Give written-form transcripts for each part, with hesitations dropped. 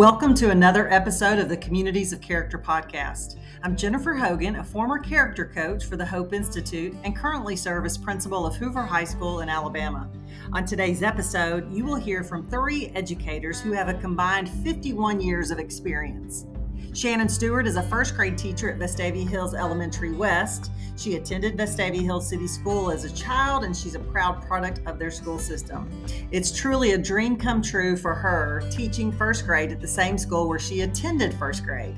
Welcome to another episode of the Communities of Character podcast. I'm Jennifer Hogan, a former character coach for the Hope Institute and currently serve as principal of Hoover High School in Alabama. On today's episode, you will hear from 3 educators who have a combined 51 years of experience. Shannon Stewart is a first grade teacher at Vestavia Hills Elementary West. She attended Vestavia Hills City School as a child, and she's a proud product of their school system. It's truly a dream come true for her, teaching first grade at the same school where she attended first grade.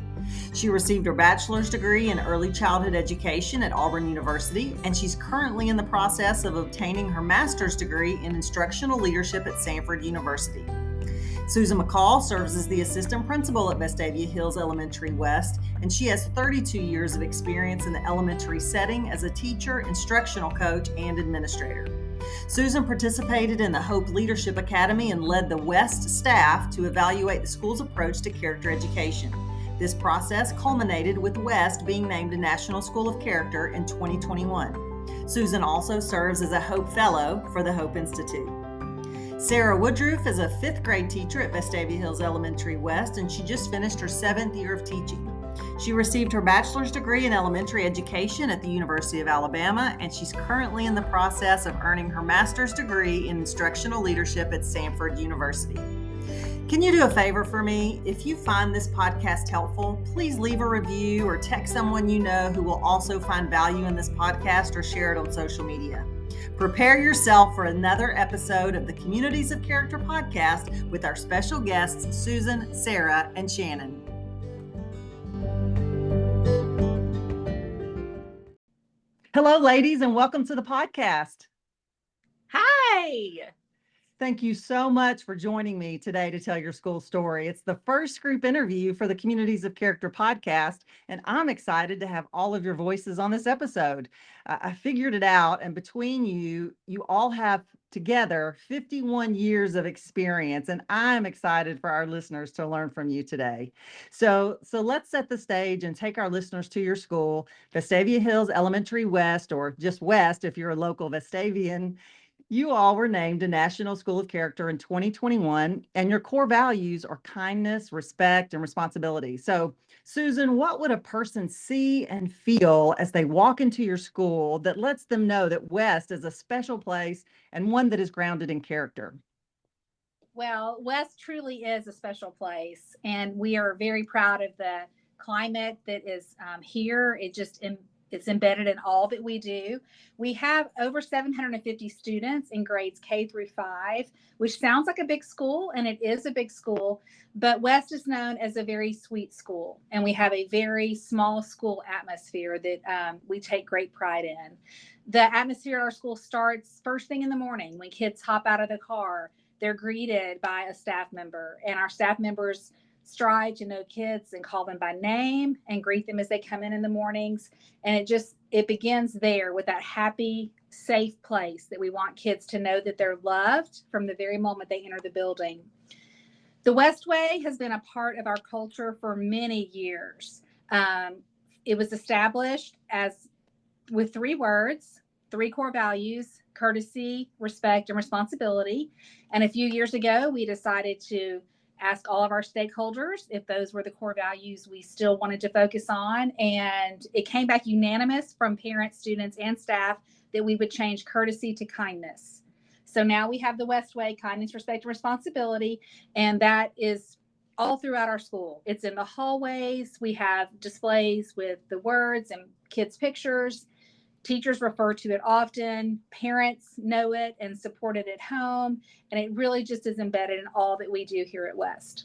She received her bachelor's degree in early childhood education at Auburn University, and she's currently in the process of obtaining her master's degree in instructional leadership at Samford University. Susan McCall serves as the assistant principal at Vestavia Hills Elementary West, and she has 32 years of experience in the elementary setting as a teacher, instructional coach, and administrator. Susan participated in the Hope Leadership Academy and led the West staff to evaluate the school's approach to character education. This process culminated with West being named a National School of Character in 2021. Susan also serves as a Hope Fellow for the Hope Institute. Sarah Woodroof is a 5th grade teacher at Vestavia Hills Elementary West, and she just finished her 7th year of teaching. She received her bachelor's degree in elementary education at the University of Alabama, and she's currently in the process of earning her master's degree in instructional leadership at Samford University. Can you do a favor for me? If you find this podcast helpful, please leave a review or text someone you know who will also find value in this podcast, or share it on social media. Prepare yourself for another episode of the Communities of Character podcast with our special guests, Susan, Sarah, and Shannon. Hello, ladies, and welcome to the podcast. Hi. Thank you so much for joining me today to tell your school story. It's the first group interview for the Communities of Character podcast, and I'm excited to have all of your voices on this episode. I figured it out, and between you all have together 51 years of experience, and I'm excited for our listeners to learn from you today. So let's set the stage and take our listeners to your school, Vestavia Hills Elementary West, or just West if you're a local Vestavian. You all were named a National School of Character in 2021, and your core values are kindness, respect, and responsibility. So, Susan, what would a person see and feel as they walk into your school that lets them know that West is a special place and one that is grounded in character? Well, West truly is a special place, and we are very proud of the climate that is here. It's embedded in all that we do. We have over 750 students in grades K through 5, which sounds like a big school, and it is a big school, but West is known as a very sweet school, and we have a very small school atmosphere that we take great pride in. The atmosphere at our school starts first thing in the morning. When kids hop out of the car, they're greeted by a staff member, and our staff members strive to know kids and call them by name and greet them as they come in the mornings. And it begins there with that happy, safe place that we want kids to know that they're loved from the very moment they enter the building. The West Way has been a part of our culture for many years. It was established with 3 words, 3 core values: courtesy, respect, and responsibility. And a few years ago, we decided to ask all of our stakeholders if those were the core values we still wanted to focus on. And it came back unanimous from parents, students, and staff that we would change courtesy to kindness. So now we have the West Way: kindness, respect, and responsibility. And that is all throughout our school. It's in the hallways. We have displays with the words and kids' pictures. Teachers refer to it often. Parents know it and support it at home. And it really just is embedded in all that we do here at West.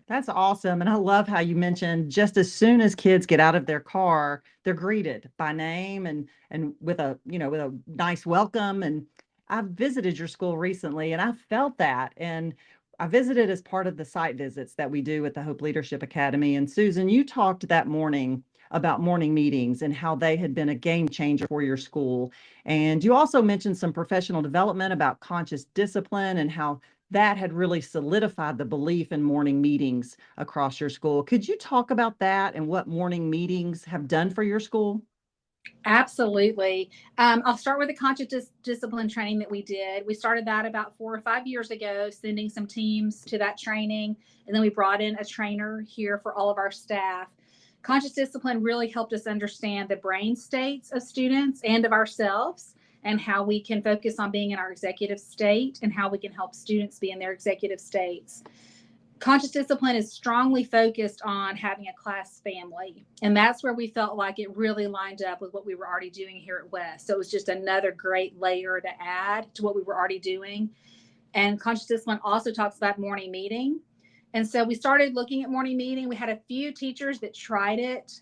That's awesome. And I love how you mentioned just as soon as kids get out of their car, they're greeted by name and with a nice welcome. And I've visited your school recently, and I felt that. And I visited as part of the site visits that we do at the Hope Leadership Academy. And Susan, you talked that morning about morning meetings and how they had been a game changer for your school. And you also mentioned some professional development about conscious discipline and how that had really solidified the belief in morning meetings across your school. Could you talk about that and what morning meetings have done for your school? Absolutely. I'll start with the conscious discipline training that we did. We started that about 4 or 5 years ago, sending some teams to that training. And then we brought in a trainer here for all of our staff. Conscious discipline really helped us understand the brain states of students and of ourselves, and how we can focus on being in our executive state and how we can help students be in their executive states. Conscious discipline is strongly focused on having a class family. And that's where we felt like it really lined up with what we were already doing here at West. So it was just another great layer to add to what we were already doing. And conscious discipline also talks about morning meeting. And so we started looking at morning meeting. We had a few teachers that tried it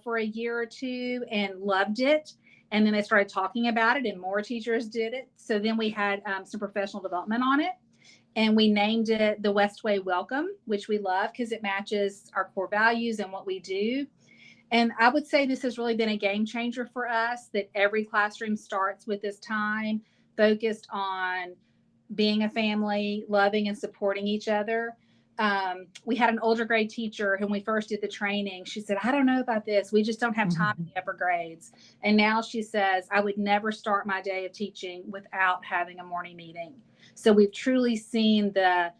for a year or two and loved it. And then they started talking about it, and more teachers did it. So then we had some professional development on it. And we named it the Westway Welcome, which we love because it matches our core values and what we do. And I would say this has really been a game changer for us, that every classroom starts with this time focused on being a family, loving and supporting each other. We had an older grade teacher when we first did the training. She said, I don't know about this. We just don't have time in the upper grades. And now she says, I would never start my day of teaching without having a morning meeting. So we've truly seen the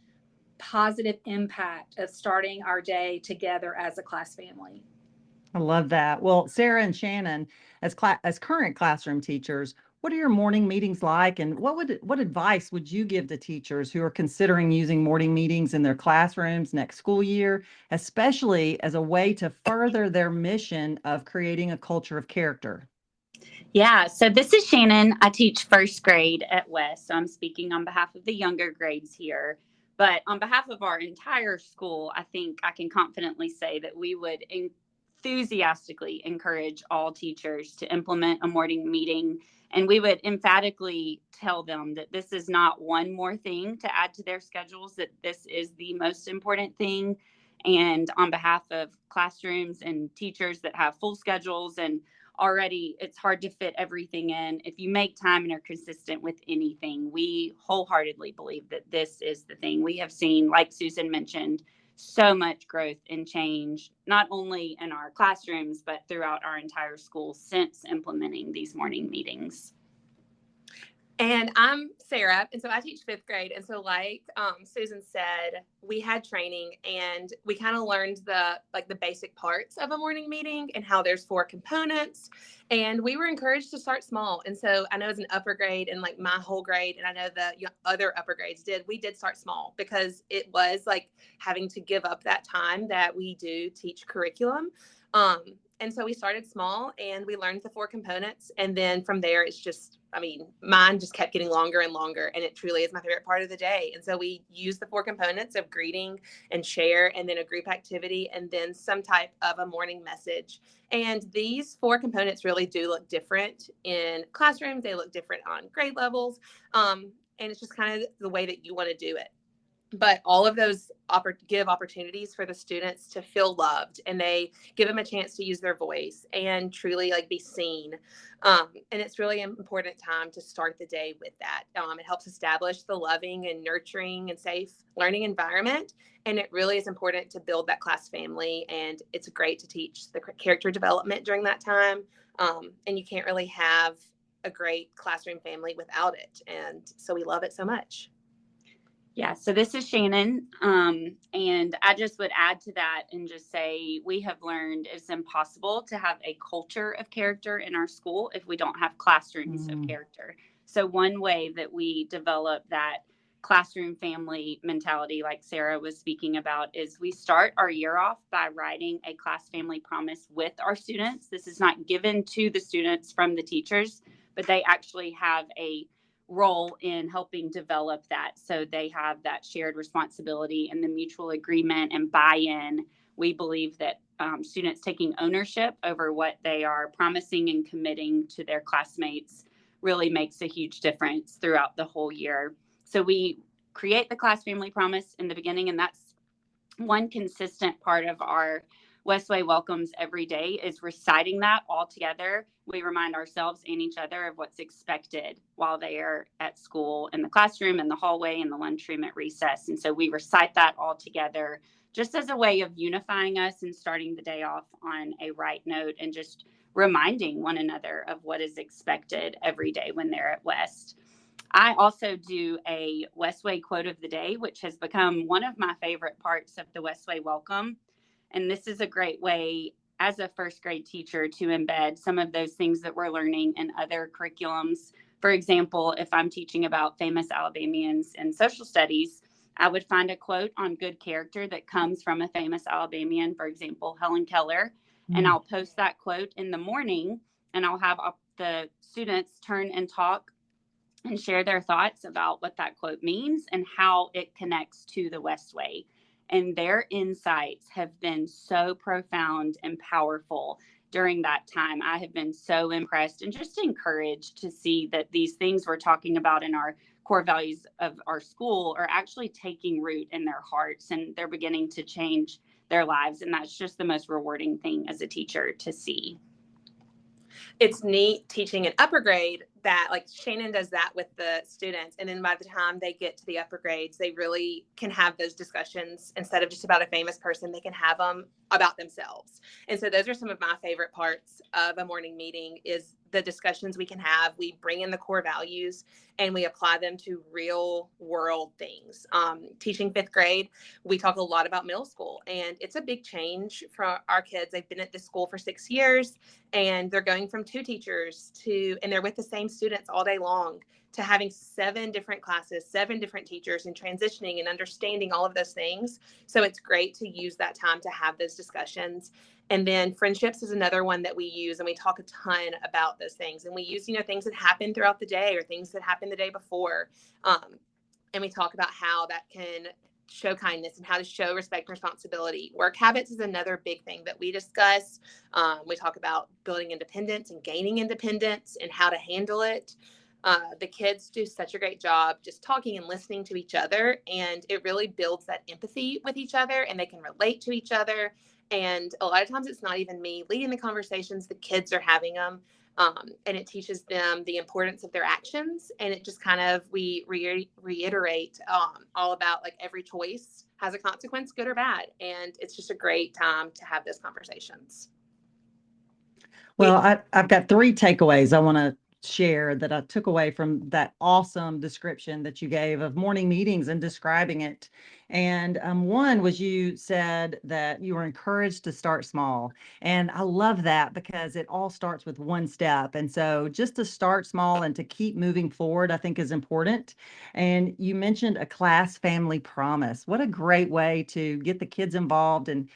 positive impact of starting our day together as a class family. I love that. Well, Sarah and Shannon, as current classroom teachers, what are your morning meetings like, and what advice would you give to teachers who are considering using morning meetings in their classrooms next school year, especially as a way to further their mission of creating a culture of character? Yeah, so this is Shannon. I teach first grade at West, so I'm speaking on behalf of the younger grades here. But on behalf of our entire school, I think I can confidently say that we would enthusiastically encourage all teachers to implement a morning meeting. And we would emphatically tell them that this is not one more thing to add to their schedules, that this is the most important thing. And on behalf of classrooms and teachers that have full schedules and already it's hard to fit everything in, if you make time and are consistent with anything, we wholeheartedly believe that this is the thing. We have seen, like Susan mentioned, so much growth and change, not only in our classrooms, but throughout our entire school since implementing these morning meetings. And I'm Sarah, and so I teach fifth grade. And so, like Susan said, we had training, and we kind of learned the basic parts of a morning meeting and how there's 4 components. And we were encouraged to start small. And so I know as an upper grade, and like my whole grade, and I know the other upper grades we did start small, because it was like having to give up that time that we do teach curriculum. And so we started small, and we learned the 4 components. And then from there, it's just, mine just kept getting longer and longer. And it truly is my favorite part of the day. And so we use the 4 components of greeting and share, and then a group activity, and then some type of a morning message. And these 4 components really do look different in classrooms. They look different on grade levels. And it's just kind of the way that you want to do it. But all of those give opportunities for the students to feel loved, and they give them a chance to use their voice and truly be seen. And it's really an important time to start the day with that. It helps establish the loving and nurturing and safe learning environment. And it really is important to build that class family. And it's great to teach the character development during that time. And you can't really have a great classroom family without it. And so we love it so much. Yeah, so this is Shannon, and I just would add to that and just say we have learned it's impossible to have a culture of character in our school if we don't have classrooms of character. So one way that we develop that classroom family mentality, like Sarah was speaking about, is we start our year off by writing a class family promise with our students. This is not given to the students from the teachers, but they actually have a role in helping develop that. So they have that shared responsibility and the mutual agreement and buy-in. We believe that students taking ownership over what they are promising and committing to their classmates really makes a huge difference throughout the whole year. So we create the class family promise in the beginning, and that's one consistent part of our Westway Welcomes every day is reciting that all together. We remind ourselves and each other of what's expected while they are at school, in the classroom, in the hallway, in the lunchroom, at recess. And so we recite that all together just as a way of unifying us and starting the day off on a right note, and just reminding one another of what is expected every day when they're at West. I also do a Westway quote of the day, which has become one of my favorite parts of the Westway welcome. And this is a great way as a first grade teacher to embed some of those things that we're learning in other curriculums. For example, if I'm teaching about famous Alabamians in social studies, I would find a quote on good character that comes from a famous Alabamian, for example, Helen Keller, and I'll post that quote in the morning, and I'll have the students turn and talk and share their thoughts about what that quote means and how it connects to the Westway. And their insights have been so profound and powerful during that time. I have been so impressed and just encouraged to see that these things we're talking about in our core values of our school are actually taking root in their hearts, and they're beginning to change their lives. And that's just the most rewarding thing as a teacher to see. It's neat teaching an upper grade that, like, Shannon does that with the students. And then by the time they get to the upper grades, they really can have those discussions. Instead of just about a famous person, they can have them about themselves. And so those are some of my favorite parts of a morning meeting, is the discussions we can have. We bring in the core values and we apply them to real world things. Teaching fifth grade, we talk a lot about middle school, and it's a big change for our kids. They've been at this school for 6 years, and they're going from 2 teachers and they're with the same students all day long, to having 7 different classes, 7 different teachers, and transitioning and understanding all of those things. So it's great to use that time to have those discussions. And then friendships is another one that we use, and we talk a ton about those things. And we use, things that happen throughout the day or things that happened the day before. And we talk about how that can show kindness and how to show respect and responsibility. Work habits is another big thing that we discuss. We talk about building independence and gaining independence and how to handle it. The kids do such a great job just talking and listening to each other, and it really builds that empathy with each other, and they can relate to each other. And a lot of times it's not even me leading the conversations, the kids are having them. And it teaches them the importance of their actions. And it just kind of, we reiterate all about, like, every choice has a consequence, good or bad. And it's just a great time to have those conversations. Well, I've got 3 takeaways I want to share that I took away from that awesome description that you gave of morning meetings and describing it. And one was, you said that you were encouraged to start small. And I love that, because it all starts with one step. And so just to start small and to keep moving forward, I think, is important. And you mentioned a class family promise. What a great way to get the kids involved and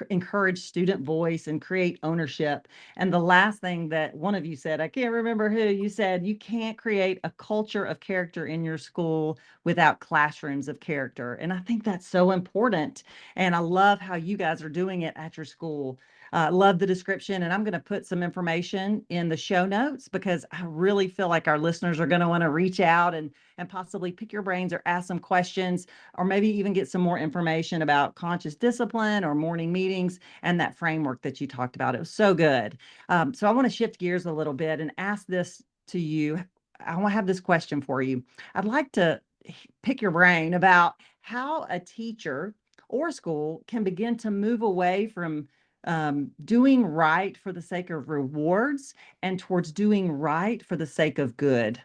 encourage student voice and create ownership. And the last thing that one of you said, I can't remember who, you said you can't create a culture of character in your school without classrooms of character. And I think that's so important. And I love how you guys are doing it at your school. Love the description. And I'm going to put some information in the show notes, because I really feel like our listeners are going to want to reach out and possibly pick your brains or ask some questions, or maybe even get some more information about conscious discipline or morning meetings and that framework that you talked about. It was so good. So I want to shift gears a little bit and ask this to you. I want to have this question for you. I'd like to pick your brain about how a teacher or school can begin to move away from doing right for the sake of rewards and towards doing right for the sake of good.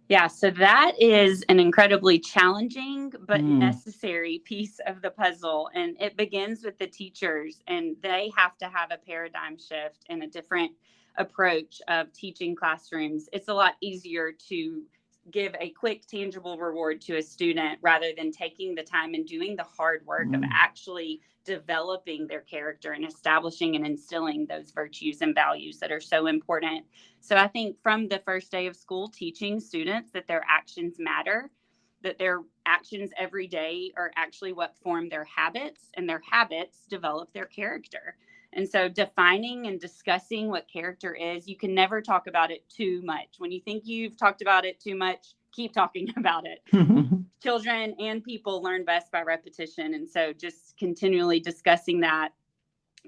Yeah, so that is an incredibly challenging but necessary piece of the puzzle. And it begins with the teachers, and they have to have a paradigm shift and a different approach of teaching classrooms. It's a lot easier to give a quick, tangible reward to a student rather than taking the time and doing the hard work of actually developing their character and establishing and instilling those virtues and values that are so important. So I think from the first day of school, teaching students that their actions matter, that their actions every day are actually what form their habits, and their habits develop their character. And so defining and discussing what character is, you can never talk about it too much. When you think you've talked about it too much, keep talking about it. Children and people learn best by repetition. And so just continually discussing that,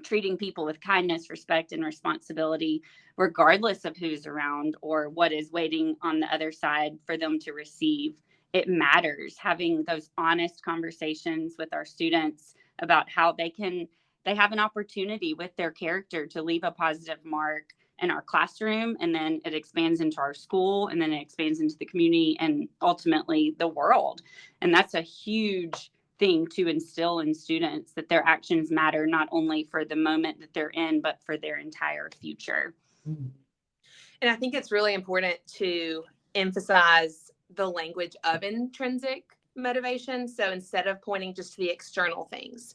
treating people with kindness, respect, and responsibility, regardless of who's around or what is waiting on the other side for them to receive. It matters. Having those honest conversations with our students about how they can they have an opportunity with their character to leave a positive mark in our classroom, and then it expands into our school, and then it expands into the community and ultimately the world. And that's a huge thing to instill in students, that their actions matter not only for the moment that they're in, but for their entire future. And I think it's really important to emphasize the language of intrinsic motivation. So instead of pointing just to the external things,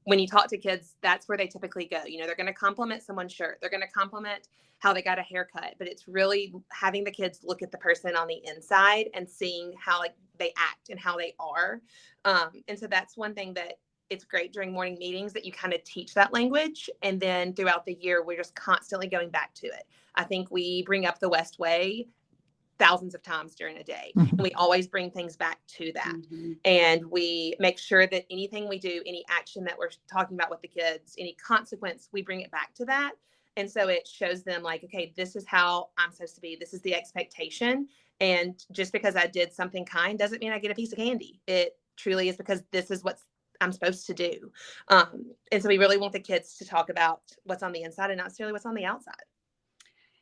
when you talk to kids, that's where they typically go. You know, they're going to compliment someone's shirt. They're going to compliment how they got a haircut, but it's really having the kids look at the person on the inside and seeing how like they act and how they are. And so that's one thing that it's great during morning meetings, that you kind of teach that language. And then throughout the year, we're just constantly going back to it. I think we bring up the West Way thousands of times during a day. And we always bring things back to that. And we make sure that anything we do, any action that we're talking about with the kids, any consequence, we bring it back to that. And so it shows them like, okay, this is how I'm supposed to be. This is the expectation. And just because I did something kind doesn't mean I get a piece of candy. It truly is because this is what I'm supposed to do. And so we really want the kids to talk about what's on the inside and not necessarily what's on the outside.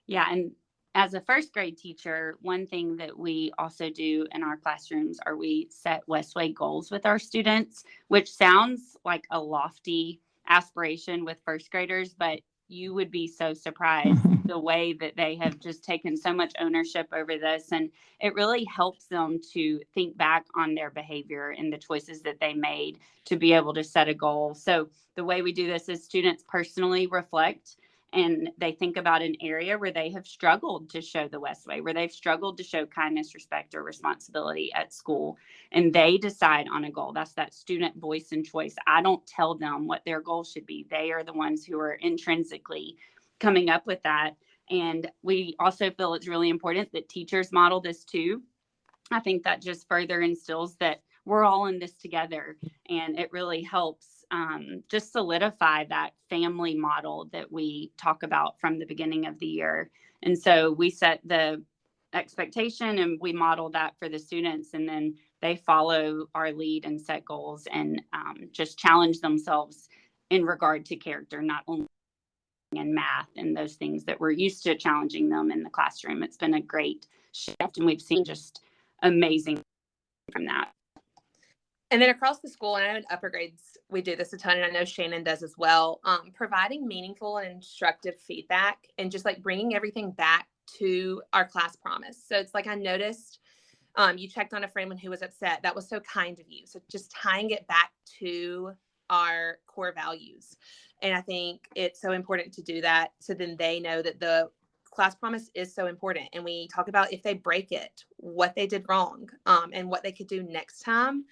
Yeah. And as a first grade teacher, one thing that we also do in our classrooms are we set Westway goals with our students, which sounds like a lofty aspiration with first graders, but you would be so surprised the way that they have just taken so much ownership over this. And it really helps them to think back on their behavior and the choices that they made to be able to set a goal. So the way we do this is students personally reflect, and they think about an area where they have struggled to show the West Way, where they've struggled to show kindness, respect, or responsibility at school. And they decide on a goal. That's that student voice and choice. I don't tell them what their goal should be. They are the ones who are intrinsically coming up with that. And we also feel it's really important that teachers model this too. I think that just further instills that we're all in this together, and it really helps just solidify that family model that we talk about from the beginning of the year. And so we set the expectation and we model that for the students, and then they follow our lead and set goals and just challenge themselves in regard to character, not only in math and those things that we're used to challenging them in the classroom. It's been a great shift, and we've seen just amazing from that. And then across the school, and I know in upper grades, we do this a ton, and I know Shannon does as well, providing meaningful and instructive feedback and just like bringing everything back to our class promise. So it's like, I noticed you checked on a friend who was upset. That was so kind of you. So just tying it back to our core values. And I think it's so important to do that. So then they know that the class promise is so important. And we talk about if they break it, what they did wrong, and what they could do next time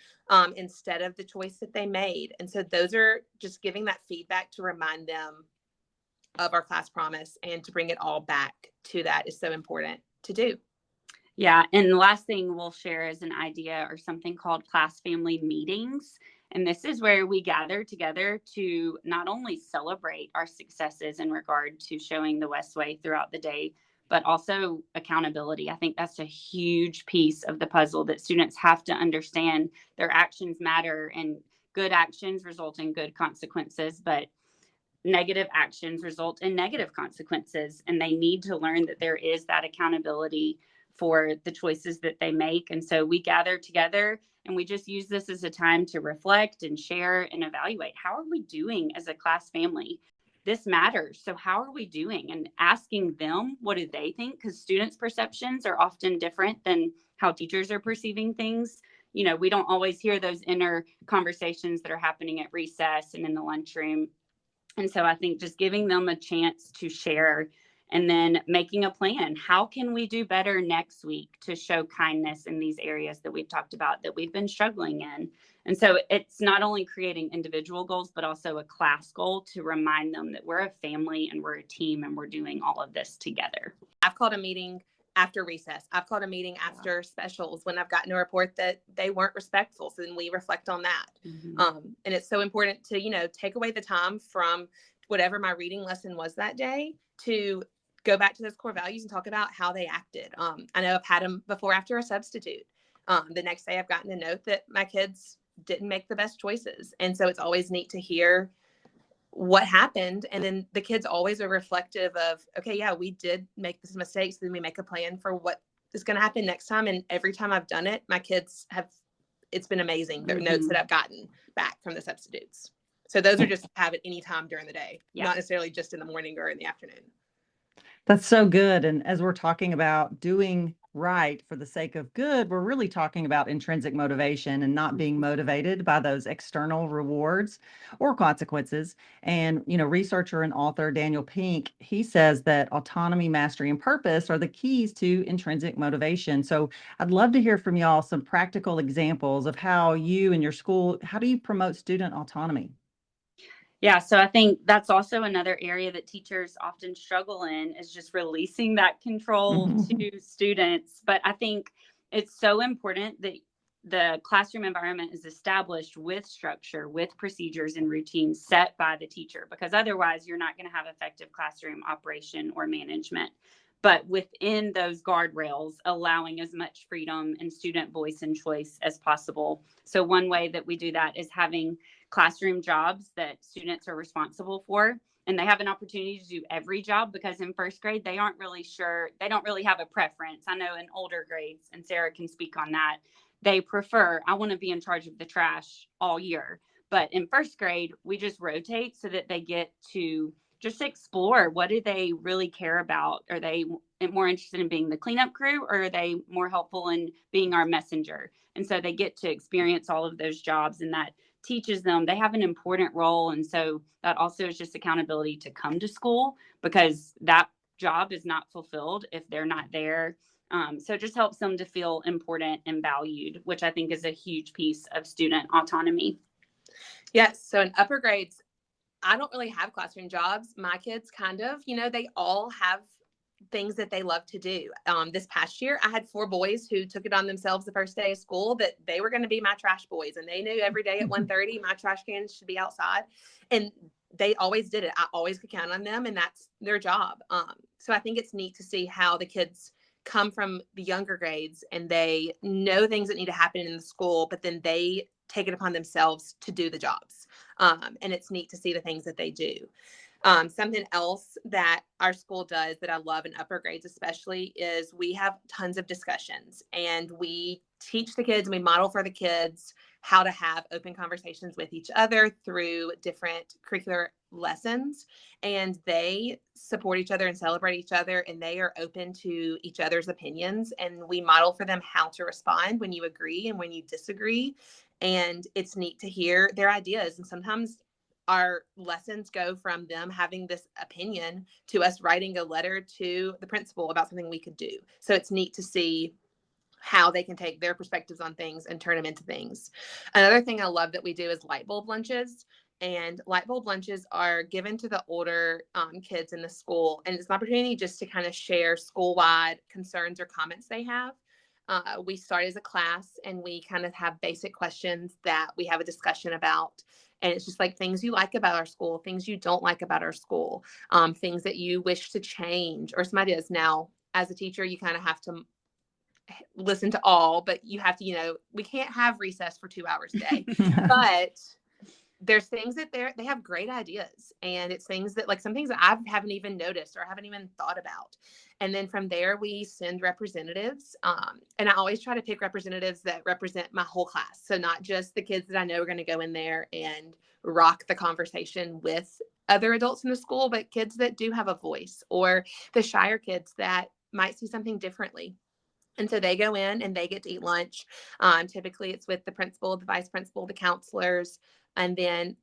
instead of the choice that they made. And so those are just giving that feedback to remind them of our class promise, and to bring it all back to that is so important to do. Yeah. And the last thing we'll share is an idea or something called class family meetings. And this is where we gather together to not only celebrate our successes in regard to showing the West Way throughout the day, but also accountability. I think that's a huge piece of the puzzle, that students have to understand their actions matter, and good actions result in good consequences, but negative actions result in negative consequences. And they need to learn that there is that accountability for the choices that they make. And so we gather together, and we just use this as a time to reflect and share and evaluate. How are we doing as a class family? This matters. So how are we doing? And asking them, what do they think? Because students' perceptions are often different than how teachers are perceiving things. You know, we don't always hear those inner conversations that are happening at recess and in the lunchroom. And so I think just giving them a chance to share, and then making a plan. How can we do better next week to show kindness in these areas that we've talked about that we've been struggling in? And so it's not only creating individual goals, but also a class goal to remind them that we're a family and we're a team and we're doing all of this together. I've called a meeting after recess. I've called a meeting after specials when I've gotten a report that they weren't respectful. So then we reflect on that. And it's so important to, you know, take away the time from whatever my reading lesson was that day to go back to those core values and talk about how they acted. I know I've had them before after a substitute. The next day I've gotten a note that my kids didn't make the best choices. And so it's always neat to hear what happened. And then the kids always are reflective of, okay, yeah, we did make this mistake. So then we make a plan for what is going to happen next time. And every time I've done it, my kids have, it's been amazing. The notes that I've gotten back from the substitutes. So those are just have it anytime during the day, not necessarily just in the morning or in the afternoon. That's so good. And as we're talking about doing right for the sake of good, we're really talking about intrinsic motivation and not being motivated by those external rewards or consequences. And, researcher and author Daniel Pink, he says that autonomy, mastery, and purpose are the keys to intrinsic motivation. So I'd love to hear from y'all some practical examples of how you and your school, how do you promote student autonomy? Yeah, so I think that's also another area that teachers often struggle in is just releasing that control to students. But I think it's so important that the classroom environment is established with structure, with procedures and routines set by the teacher, because otherwise you're not going to have effective classroom operation or management. But within those guardrails, allowing as much freedom and student voice and choice as possible. So one way that we do that is having classroom jobs that students are responsible for. And they have an opportunity to do every job, because in first grade, they aren't really sure. They don't really have a preference. I know in older grades, and Sarah can speak on that, they prefer, I want to be in charge of the trash all year. But in first grade, we just rotate so that they get to just explore, what do they really care about? Are they more interested in being the cleanup crew, or are they more helpful in being our messenger? And so they get to experience all of those jobs, and that teaches them they have an important role. And so that also is just accountability to come to school, because that job is not fulfilled if they're not there. So it just helps them to feel important and valued, which I think is a huge piece of student autonomy. Yes. So in upper grades, I don't really have classroom jobs. My kids kind of, they all have things that they love to do. This past year, I had 4 boys who took it on themselves the first day of school that they were going to be my trash boys. And they knew every day at 1:30, my trash cans should be outside. And they always did it. I always could count on them, and that's their job. So I think it's neat to see how the kids come from the younger grades and they know things that need to happen in the school, but then they take it upon themselves to do the jobs. And it's neat to see the things that they do. Something else that our school does that I love in upper grades especially is we have tons of discussions, and we teach the kids and we model for the kids how to have open conversations with each other through different curricular lessons. And they support each other and celebrate each other, and they are open to each other's opinions. And we model for them how to respond when you agree and when you disagree. And it's neat to hear their ideas. And sometimes our lessons go from them having this opinion to us writing a letter to the principal about something we could do. So it's neat to see how they can take their perspectives on things and turn them into things. Another thing I love that we do is light bulb lunches. And light bulb lunches are given to the older kids in the school. And it's an opportunity just to kind of share school-wide concerns or comments they have. We start as a class, and we kind of have basic questions that we have a discussion about. And it's just like things you like about our school, things you don't like about our school, things that you wish to change, or some ideas. Now, as a teacher, you kind of have to listen to all, but you have to, we can't have recess for 2 hours a day. But there's things that they have great ideas, and it's things that some things that I haven't even noticed or I haven't even thought about. And then from there, we send representatives. And I always try to pick representatives that represent my whole class. So not just the kids that I know are going to go in there and rock the conversation with other adults in the school, but kids that do have a voice, or the shyer kids that might see something differently. And so they go in and they get to eat lunch. Typically it's with the principal, the vice principal, the counselors. And then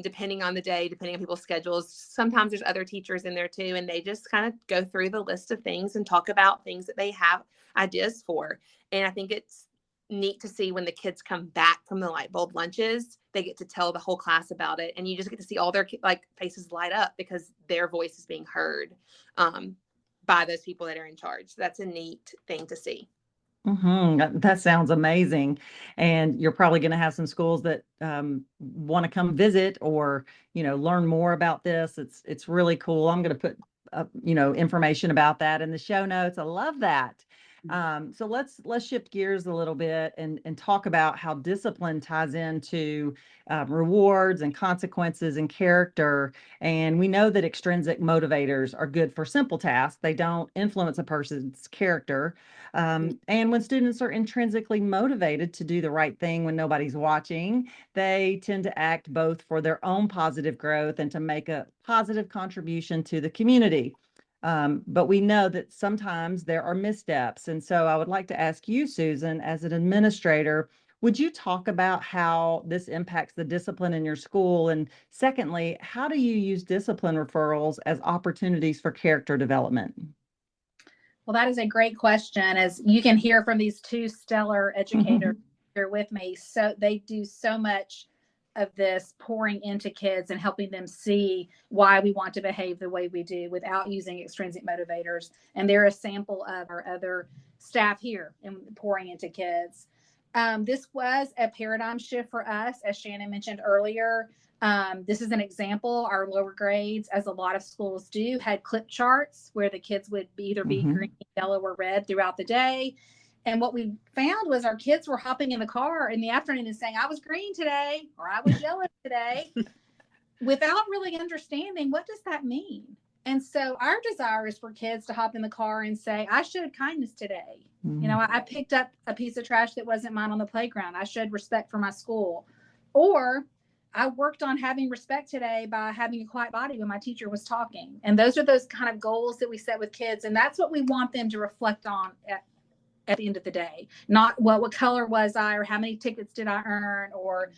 depending on the day, depending on people's schedules, sometimes there's other teachers in there too. And they just kind of go through the list of things and talk about things that they have ideas for. And I think it's neat to see when the kids come back from the light bulb lunches, they get to tell the whole class about it. And you just get to see all their faces light up because their voice is being heard by those people that are in charge. So that's a neat thing to see. That sounds amazing. And you're probably going to have some schools that want to come visit or, learn more about this. It's really cool. I'm going to put, information about that in the show notes. I love that. So let's shift gears a little bit and talk about how discipline ties into rewards and consequences and character. And we know that extrinsic motivators are good for simple tasks. They don't influence a person's character. And when students are intrinsically motivated to do the right thing when nobody's watching, they tend to act both for their own positive growth and to make a positive contribution to the community. But we know that sometimes there are missteps. And so I would like to ask you, Susan, as an administrator, would you talk about how this impacts the discipline in your school? And secondly, how do you use discipline referrals as opportunities for character development? Well, that is a great question. As you can hear from these two stellar educators here with me, so they do so much of this pouring into kids and helping them see why we want to behave the way we do without using extrinsic motivators. And they're a sample of our other staff here and pouring into kids. This was a paradigm shift for us, as Shannon mentioned earlier. This is an example. Our lower grades, as a lot of schools do, had clip charts where the kids would either be green, yellow, or red throughout the day. And what we found was our kids were hopping in the car in the afternoon and saying, I was green today, or I was yellow today, without really understanding what does that mean. And so our desire is for kids to hop in the car and say, I showed kindness today. You know, I picked up a piece of trash that wasn't mine on the playground. I showed respect for my school. Or I worked on having respect today by having a quiet body when my teacher was talking. And those are those kind of goals that we set with kids. And that's what we want them to reflect on at the end of the day. Not, well, what color was I, or how many tickets did I earn, or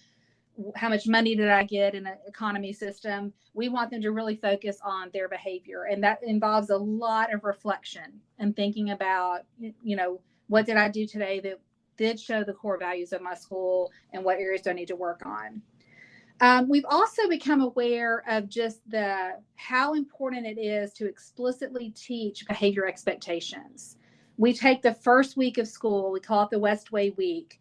how much money did I get in an economy system. We want them to really focus on their behavior. And that involves a lot of reflection and thinking about, you know, what did I do today that did show the core values of my school, and what areas do I need to work on? We've also become aware of just how important it is to explicitly teach behavior expectations. We take the first week of school, we call it the West Way week,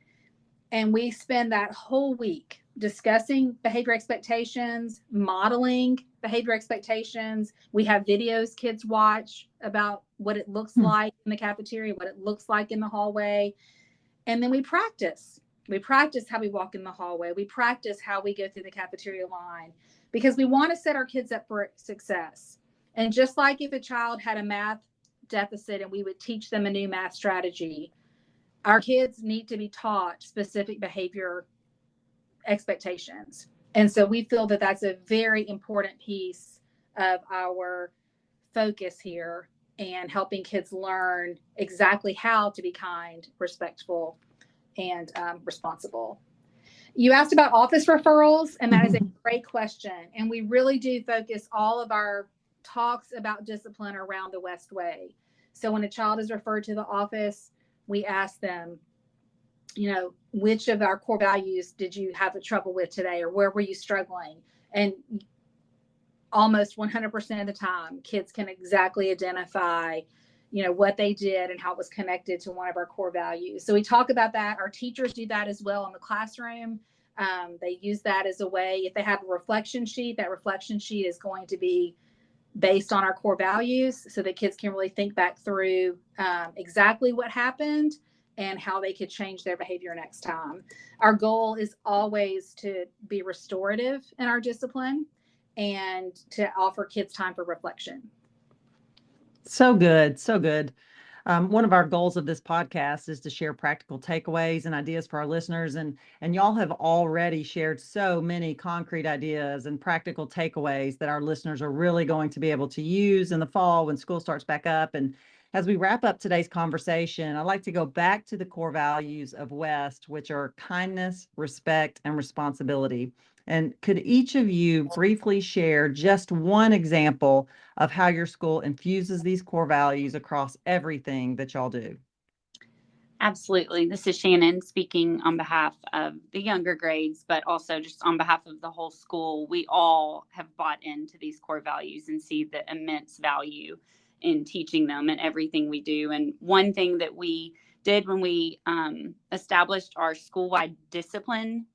and we spend that whole week discussing behavior expectations, modeling behavior expectations. We have videos kids watch about what it looks like in the cafeteria, what it looks like in the hallway. And then we practice. We practice how we walk in the hallway. We practice how we go through the cafeteria line, because we want to set our kids up for success. And just like if a child had a math deficit and we would teach them a new math strategy, our kids need to be taught specific behavior expectations. And so we feel that that's a very important piece of our focus here, and helping kids learn exactly how to be kind, respectful, and responsible. You asked about office referrals, and that is a great question. And we really do focus all of our talks about discipline around the West Way. So when a child is referred to the office, we ask them, you know, which of our core values did you have trouble with today, or where were you struggling? And almost 100% of the time, kids can exactly identify, you know, what they did and how it was connected to one of our core values. So we talk about that. Our teachers do that as well in the classroom. They use that as a way. If they have a reflection sheet, that reflection sheet is going to be based on our core values, so that kids can really think back through exactly what happened and how they could change their behavior next time. Our goal is always to be restorative in our discipline and to offer kids time for reflection. So good. So good. One of our goals of this podcast is to share practical takeaways and ideas for our listeners. And y'all have already shared so many concrete ideas and practical takeaways that our listeners are really going to be able to use in the fall when school starts back up. And as we wrap up today's conversation, I'd like to go back to the core values of West, which are kindness, respect, and responsibility. And could each of you briefly share just one example of how your school infuses these core values across everything that y'all do? Absolutely. This is Shannon speaking on behalf of the younger grades, but also just on behalf of the whole school. We all have bought into these core values and see the immense value in teaching them in everything we do. And one thing that we did when we established our school-wide discipline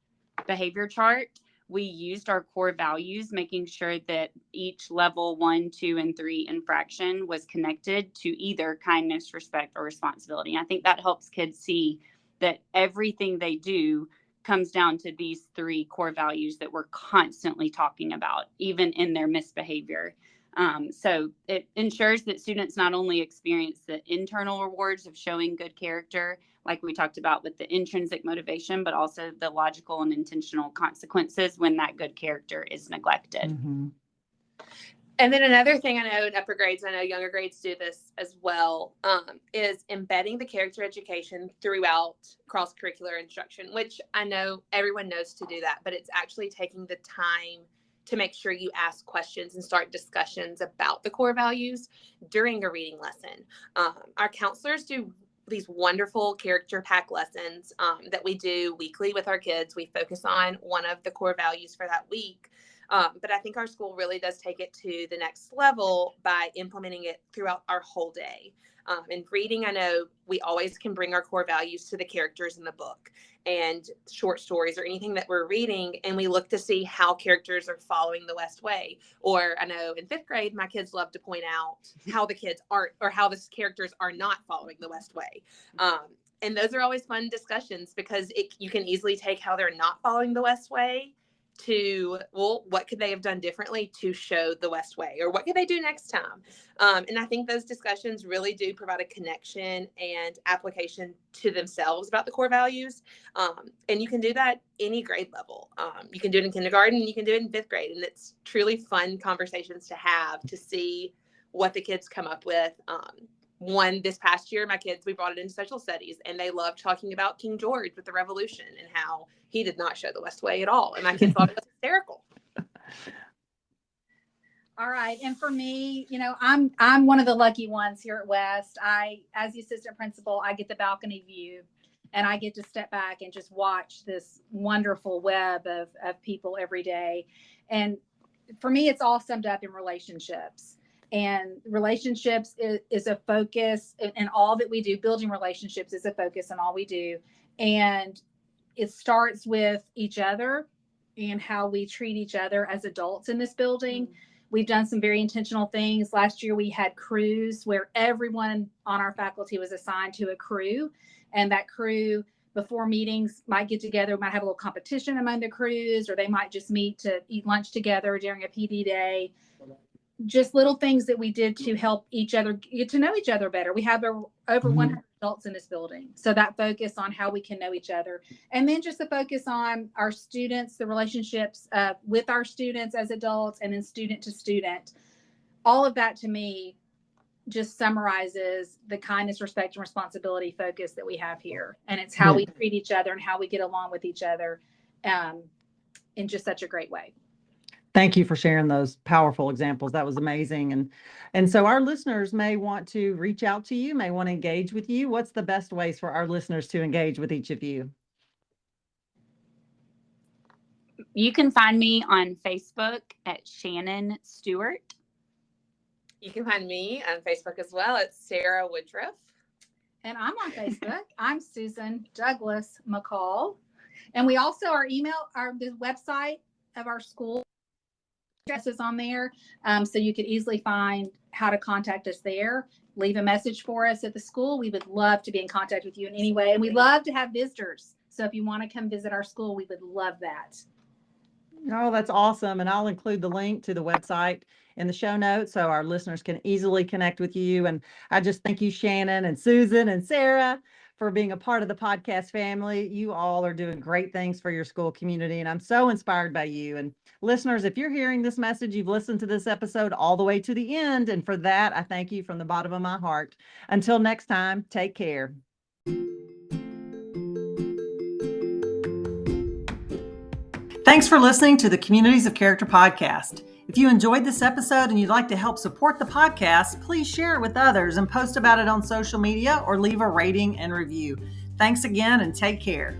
behavior chart we used our core values, making sure that each level 1, 2, and 3 infraction was connected to either kindness, respect, or responsibility. And I think that helps kids see that everything they do comes down to these 3 core values that we're constantly talking about, even in their misbehavior. So it ensures that students not only experience the internal rewards of showing good character, like we talked about with the intrinsic motivation, but also the logical and intentional consequences when that good character is neglected. Mm-hmm. And then another thing I know in upper grades, I know younger grades do this as well, is embedding the character education throughout cross-curricular instruction, which I know everyone knows to do that, but it's actually taking the time to make sure you ask questions and start discussions about the core values during a reading lesson. Our counselors do these wonderful character pack lessons that we do weekly with our kids. We focus on one of the core values for that week. But I think our school really does take it to the next level by implementing it throughout our whole day. In reading, I know we always can bring our core values to the characters in the book and short stories or anything that we're reading, and we look to see how characters are following the West Way. Or I know in 5th grade, my kids love to point out how the kids are, or how the characters are not following the West Way. And those are always fun discussions because you can easily take how they're not following the West Way to, well, what could they have done differently to show the West Way, or what could they do next time? And I think those discussions really do provide a connection and application to themselves about the core values. And you can do that any grade level. You can do it in kindergarten, you can do it in 5th grade. And it's truly fun conversations to have to see what the kids come up with. One this past year, my kids, we brought it into social studies, and they loved talking about King George with the Revolution and how he did not show the West Way at all. And my kids thought it was hysterical. All right. And for me, I'm one of the lucky ones here at West. As the assistant principal, I get the balcony view, and I get to step back and just watch this wonderful web of people every day. And for me, it's all summed up in relationships. And relationships is a focus in all that we do. Building relationships is a focus in all we do. And it starts with each other and how we treat each other as adults in this building. Mm-hmm. We've done some very intentional things. Last year, we had crews where everyone on our faculty was assigned to a crew. And that crew, before meetings, might get together, might have a little competition among the crews, or they might just meet to eat lunch together during a PD day. Just little things that we did to help each other get to know each other better. We have over 100 adults in this building. So that focus on how we can know each other. And then just the focus on our students, the relationships with our students as adults, and then student to student. All of that to me just summarizes the kindness, respect, and responsibility focus that we have here. And it's how we treat each other and how we get along with each other in just such a great way. Thank you for sharing those powerful examples. That was amazing. And so our listeners may want to reach out to you, may want to engage with you. What's the best ways for our listeners to engage with each of you? You can find me on Facebook at Shannon Stewart. You can find me on Facebook as well. It's Sarah Woodroof. And I'm on Facebook. I'm Susan Douglas McCall. And we also, the website of our school addresses on there, so you could easily find how to contact us there. Leave a message for us at the school. We would love to be in contact with you in any way, and we love to have visitors. So if you want to come visit our school, we would love that. Oh, that's awesome. And I'll include the link to the website in the show notes so our listeners can easily connect with you. And I just thank you, Shannon and Susan and Sarah, for being a part of the podcast family. You all are doing great things for your school community, and I'm so inspired by you. And listeners, if you're hearing this message, you've listened to this episode all the way to the end, and for that, I thank you from the bottom of my heart. Until next time, take care. Thanks for listening to the Communities of Character podcast. If you enjoyed this episode and you'd like to help support the podcast, please share it with others and post about it on social media or leave a rating and review. Thanks again and take care.